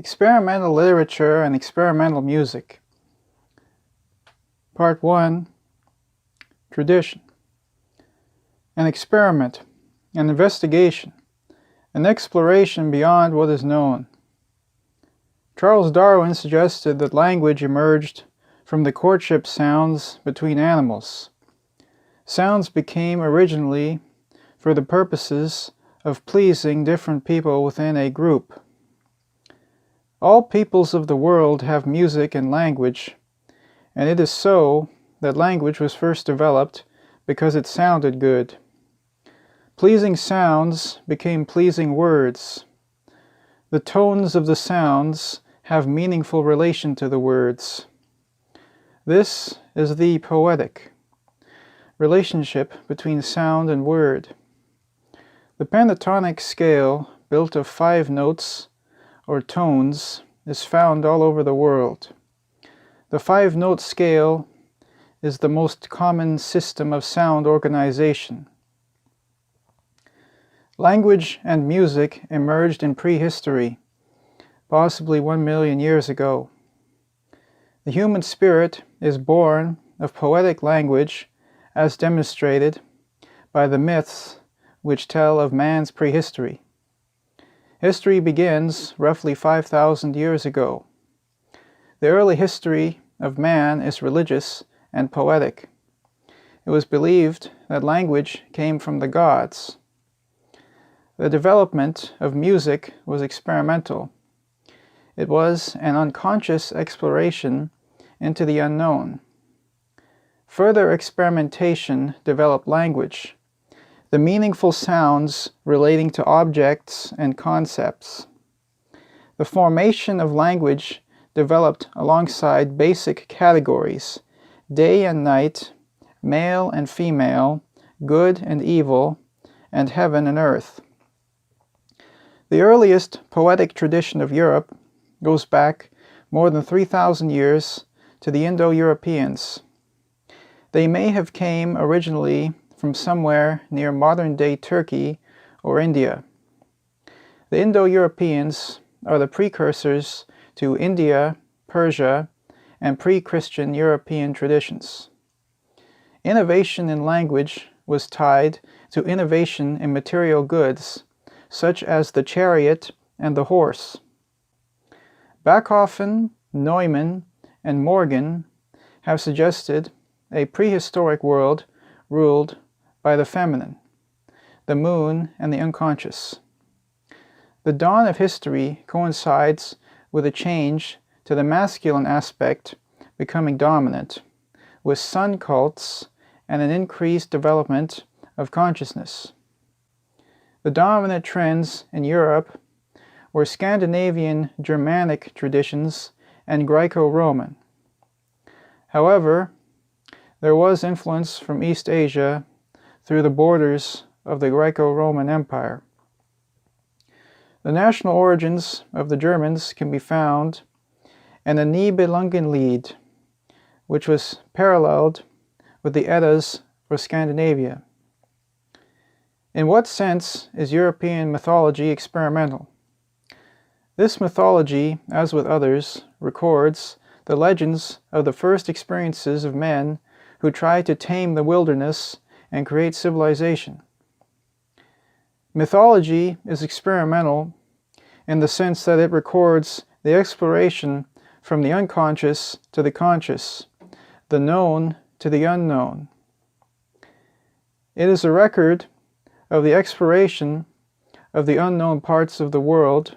Experimental Literature and Experimental Music. Part 1. Tradition. An experiment, an investigation, an exploration beyond what is known. Charles Darwin suggested that language emerged from the courtship sounds between animals. Sounds became originally for the purposes of pleasing different people within a group. All peoples of the world have music and language, and it is so that language was first developed because it sounded good. Pleasing sounds became pleasing words. The tones of the sounds have meaningful relation to the words. This is the poetic relationship between sound and word. The pentatonic scale, built of 5 notes or tones, is found all over the world. The 5-note scale is the most common system of sound organization. Language and music emerged in prehistory, possibly 1 million years ago. The human spirit is born of poetic language, as demonstrated by the myths which tell of man's prehistory. History begins roughly 5,000 years ago. The early history of man is religious and poetic. It was believed that language came from the gods. The development of music was experimental. It was an unconscious exploration into the unknown. Further experimentation developed language, the meaningful sounds relating to objects and concepts. The formation of language developed alongside basic categories: day and night, male and female, good and evil, and heaven and earth. The earliest poetic tradition of Europe goes back more than 3,000 years to the Indo-Europeans. They may have came originally from somewhere near modern-day Turkey or India. The Indo-Europeans are the precursors to India, Persia, and pre-Christian European traditions. Innovation in language was tied to innovation in material goods, such as the chariot and the horse. Backhofen, Neumann, and Morgan have suggested a prehistoric world ruled by the feminine, the moon, and the unconscious. The dawn of history coincides with a change to the masculine aspect becoming dominant, with sun cults and an increased development of consciousness. The dominant trends in Europe were Scandinavian Germanic traditions and Greco-Roman. However, there was influence from East Asia through the borders of the Greco-Roman Empire. The national origins of the Germans can be found in the Nibelungenlied, which was paralleled with the Eddas for Scandinavia. In what sense is European mythology experimental? This mythology, as with others, records the legends of the first experiences of men who tried to tame the wilderness and create civilization. Mythology is experimental in the sense that it records the exploration from the unconscious to the conscious, the known to the unknown. It is a record of the exploration of the unknown parts of the world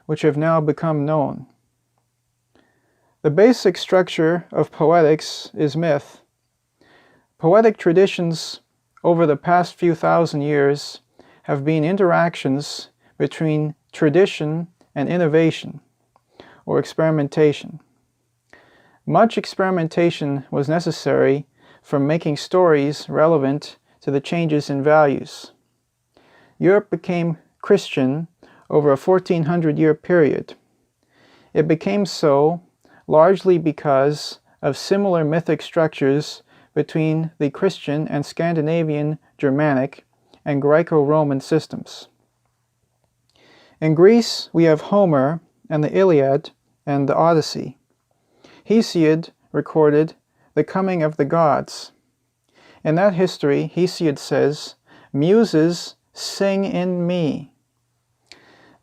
which have now become known. The basic structure of poetics is myth. Poetic traditions over the past few thousand years have been interactions between tradition and innovation, or experimentation. Much experimentation was necessary for making stories relevant to the changes in values. Europe became Christian over a 1400-year period. It became so largely because of similar mythic structures between the Christian and Scandinavian, Germanic, and Greco-Roman systems. In Greece, we have Homer and the Iliad and the Odyssey. Hesiod recorded the coming of the gods. In that history, Hesiod says, "Muses sing in me."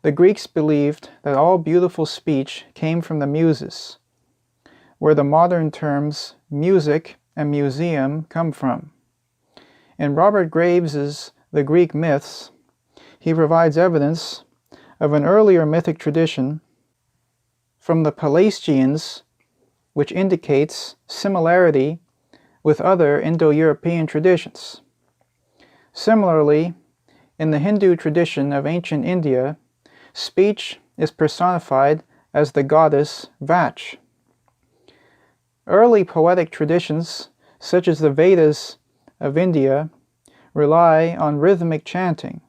The Greeks believed that all beautiful speech came from the Muses, where the modern terms music and museum come from. In Robert Graves's The Greek Myths, he provides evidence of an earlier mythic tradition from the Pelasgians, which indicates similarity with other Indo-European traditions. Similarly, in the Hindu tradition of ancient India, speech is personified as the goddess Vach. Early poetic traditions, such as the Vedas of India, rely on rhythmic chanting,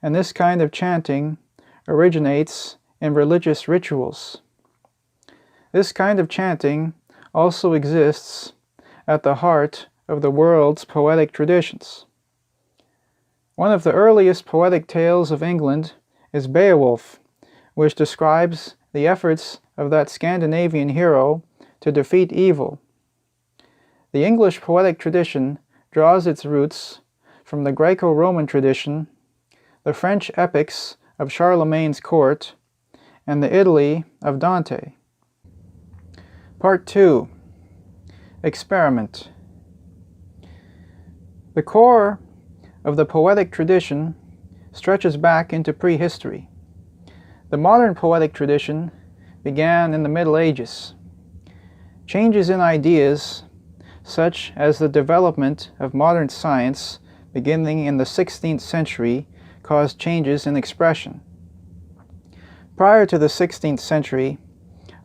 and this kind of chanting originates in religious rituals. This kind of chanting also exists at the heart of the world's poetic traditions. One of the earliest poetic tales of England is Beowulf, which describes the efforts of that Scandinavian hero to defeat evil. The English poetic tradition draws its roots from the Greco-Roman tradition, the French epics of Charlemagne's court, and the Italy of Dante. Part 2. Experiment. The core of the poetic tradition stretches back into prehistory. The modern poetic tradition began in the Middle Ages. Changes in ideas, such as the development of modern science beginning in the 16th century, caused changes in expression. Prior to the 16th century,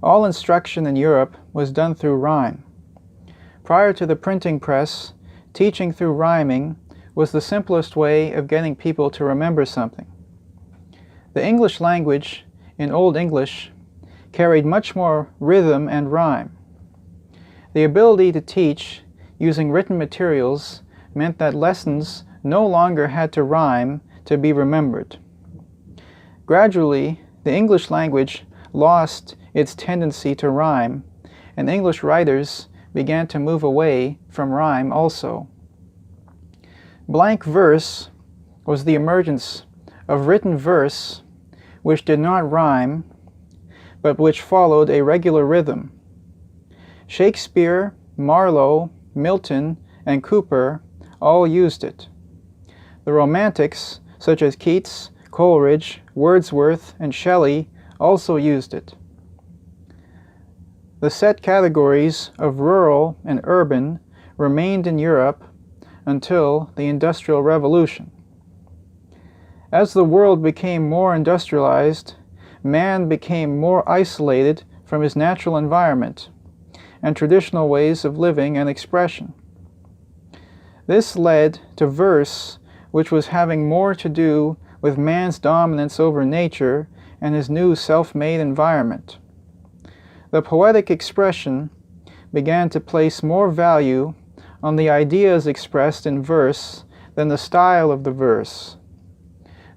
all instruction in Europe was done through rhyme. Prior to the printing press, teaching through rhyming was the simplest way of getting people to remember something. The English language, in Old English, carried much more rhythm and rhyme. The ability to teach using written materials meant that lessons no longer had to rhyme to be remembered. Gradually, the English language lost its tendency to rhyme, and English writers began to move away from rhyme also. Blank verse was the emergence of written verse which did not rhyme, but which followed a regular rhythm. Shakespeare, Marlowe, Milton, and Cooper all used it. The Romantics, such as Keats, Coleridge, Wordsworth, and Shelley, also used it. The set categories of rural and urban remained in Europe until the Industrial Revolution. As the world became more industrialized, man became more isolated from his natural environment and traditional ways of living and expression. This led to verse, which was having more to do with man's dominance over nature and his new self-made environment. The poetic expression began to place more value on the ideas expressed in verse than the style of the verse.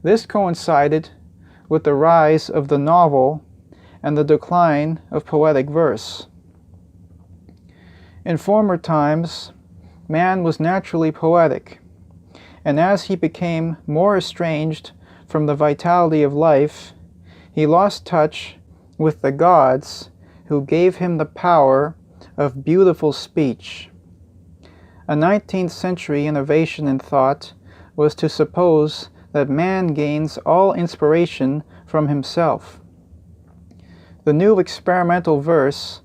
This coincided with the rise of the novel and the decline of poetic verse. In former times, man was naturally poetic, and as he became more estranged from the vitality of life, he lost touch with the gods who gave him the power of beautiful speech. A 19th century innovation in thought was to suppose that man gains all inspiration from himself. The new experimental verse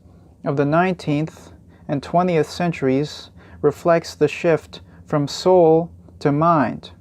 of the 19th and 20th centuries reflects the shift from soul to mind.